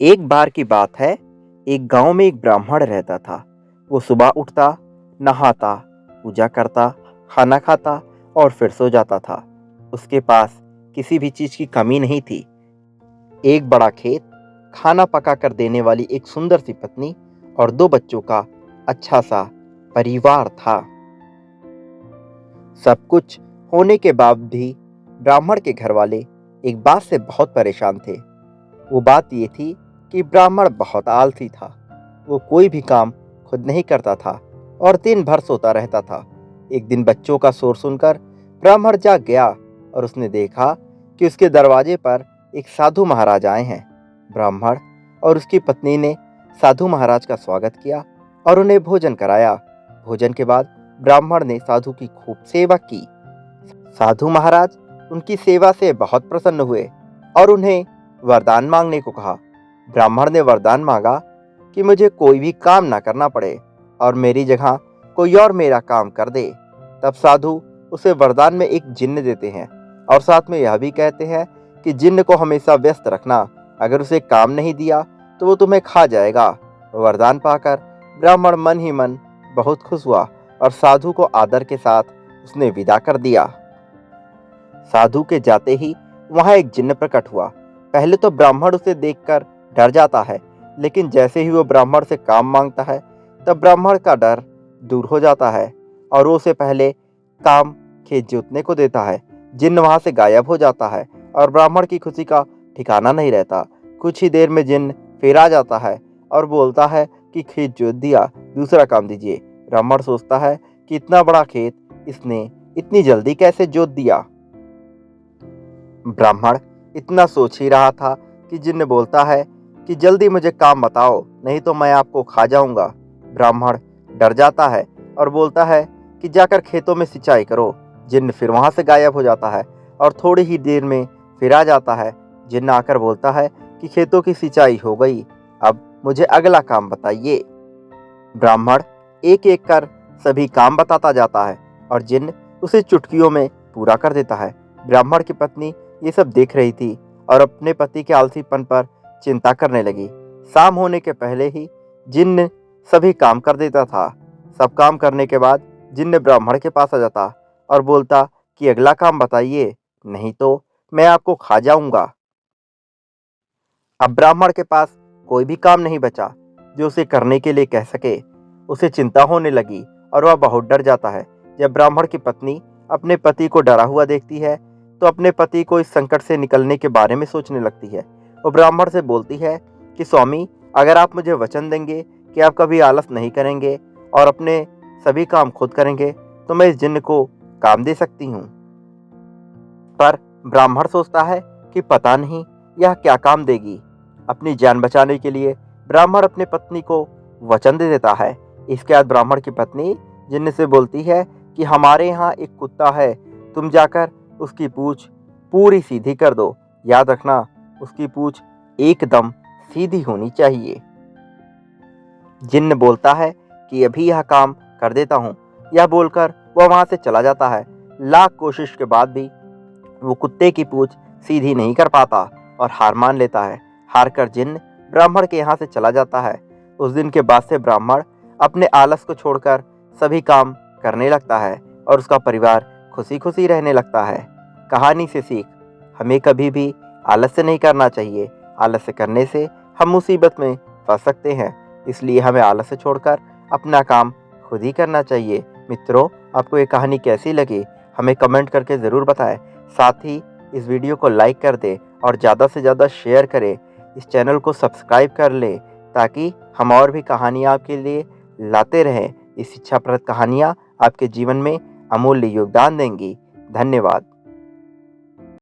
एक बार की बात है। एक गांव में एक ब्राह्मण रहता था। वो सुबह उठता, नहाता, पूजा करता, खाना खाता और फिर सो जाता था। उसके पास किसी भी चीज की कमी नहीं थी। एक बड़ा खेत, खाना पका कर देने वाली एक सुंदर सी पत्नी और दो बच्चों का अच्छा सा परिवार था। सब कुछ होने के बाद भी ब्राह्मण के घर वाले एक बात से बहुत परेशान थे। वो बात ये थी कि ब्राह्मण बहुत आलसी था। वो कोई भी काम खुद नहीं करता था और दिन भर सोता रहता था। एक दिन बच्चों का शोर सुनकर ब्राह्मण जाग गया और उसने देखा कि उसके दरवाजे पर एक साधु महाराज आए हैं। ब्राह्मण और उसकी पत्नी ने साधु महाराज का स्वागत किया और उन्हें भोजन कराया। भोजन के बाद ब्राह्मण ने साधु की खूब सेवा की। साधु महाराज उनकी सेवा से बहुत प्रसन्न हुए और उन्हें वरदान मांगने को कहा। ब्राह्मण ने वरदान मांगा कि मुझे कोई भी काम ना करना पड़े और मेरी जगह कोई और मेरा काम कर दे। तब साधु उसे वरदान में एक जिन्न देते हैं और साथ में यह भी कहते हैं कि जिन्न को हमेशा व्यस्त रखना, अगर उसे काम नहीं दिया तो वो तुम्हें खा जाएगा। वरदान पाकर ब्राह्मण मन ही मन बहुत खुश हुआ और साधु को आदर के साथ उसने विदा कर दिया। साधु के जाते ही वहां एक जिन्न प्रकट हुआ। पहले तो ब्राह्मण उसे देखकर डर जाता है, लेकिन जैसे ही वो ब्राह्मण से काम मांगता है तब ब्राह्मण का डर दूर हो जाता है और वो उसे पहले काम खेत जोतने को देता है। जिन्न वहां से गायब हो जाता है और ब्राह्मण की खुशी का ठिकाना नहीं रहता। कुछ ही देर में जिन्न फिर आ जाता है और बोलता है कि खेत जोत दिया, दूसरा काम दीजिए। ब्राह्मण सोचता है कि इतना बड़ा खेत इसने इतनी जल्दी कैसे जोत दिया। ब्राह्मण इतना सोच ही रहा था कि जिन्न बोलता है कि जल्दी मुझे काम बताओ, नहीं तो मैं आपको खा जाऊंगा। ब्राह्मण डर जाता है और बोलता है कि जाकर खेतों में सिंचाई करो। जिन्न फिर वहां से गायब हो जाता है और थोड़ी ही देर में फिर आ जाता है। जिन्न आकर बोलता है कि खेतों की सिंचाई हो गई, अब मुझे अगला काम बताइए। ब्राह्मण एक एक कर सभी काम बताता जाता है और जिन्न उसे चुटकियों में पूरा कर देता है। ब्राह्मण की पत्नी ये सब देख रही थी और अपने पति के आलसीपन पर चिंता करने लगी। शाम होने के पहले ही जिन्न सभी काम कर देता था। सब काम करने के बाद जिन्न ब्राह्मण के पास आ जाता और बोलता कि अगला काम बताइए, नहीं तो मैं आपको खा जाऊंगा। अब ब्राह्मण के पास कोई भी काम नहीं बचा जो उसे करने के लिए कह सके। उसे चिंता होने लगी और वह बहुत डर जाता है। जब ब्राह्मण की पत्नी अपने पति को डरा हुआ देखती है तो अपने पति को इस संकट से निकलने के बारे में सोचने लगती है। वो ब्राह्मण से बोलती है कि स्वामी, अगर आप मुझे वचन देंगे कि आप कभी आलस नहीं करेंगे और अपने सभी काम खुद करेंगे तो मैं इस जिन्न को काम दे सकती हूँ। पर ब्राह्मण सोचता है कि पता नहीं यह क्या काम देगी। अपनी जान बचाने के लिए ब्राह्मण अपनी पत्नी को वचन दे देता है। इसके बाद ब्राह्मण की पत्नी जिन्न से बोलती है कि हमारे यहाँ एक कुत्ता है, तुम जाकर उसकी पूंछ पूरी सीधी कर दो। याद रखना, उसकी पूंछ एकदम सीधी होनी चाहिए। जिन्न बोलता है कि अभी यह काम कर देता हूँ। यह बोलकर वह वहां से चला जाता है। लाख कोशिश के बाद भी वो कुत्ते की पूंछ सीधी नहीं कर पाता और हार मान लेता है। हार कर जिन्न ब्राह्मण के यहाँ से चला जाता है। उस दिन के बाद से ब्राह्मण अपने आलस को छोड़कर सभी काम करने लगता है और उसका परिवार खुशी खुशी रहने लगता है। कहानी से सीख, हमें कभी भी आलस्य नहीं करना चाहिए। आलस्य करने से हम मुसीबत में फंस सकते हैं, इसलिए हमें आलस्य छोड़कर अपना काम खुद ही करना चाहिए। मित्रों, आपको ये कहानी कैसी लगी हमें कमेंट करके ज़रूर बताएं। साथ ही इस वीडियो को लाइक कर दें और ज़्यादा से ज़्यादा शेयर करें। इस चैनल को सब्सक्राइब कर लें ताकि हम और भी कहानियाँ आपके लिए लाते रहें। इस शिक्षाप्रद कहानियाँ आपके जीवन में अमूल्य योगदान देंगी। धन्यवाद।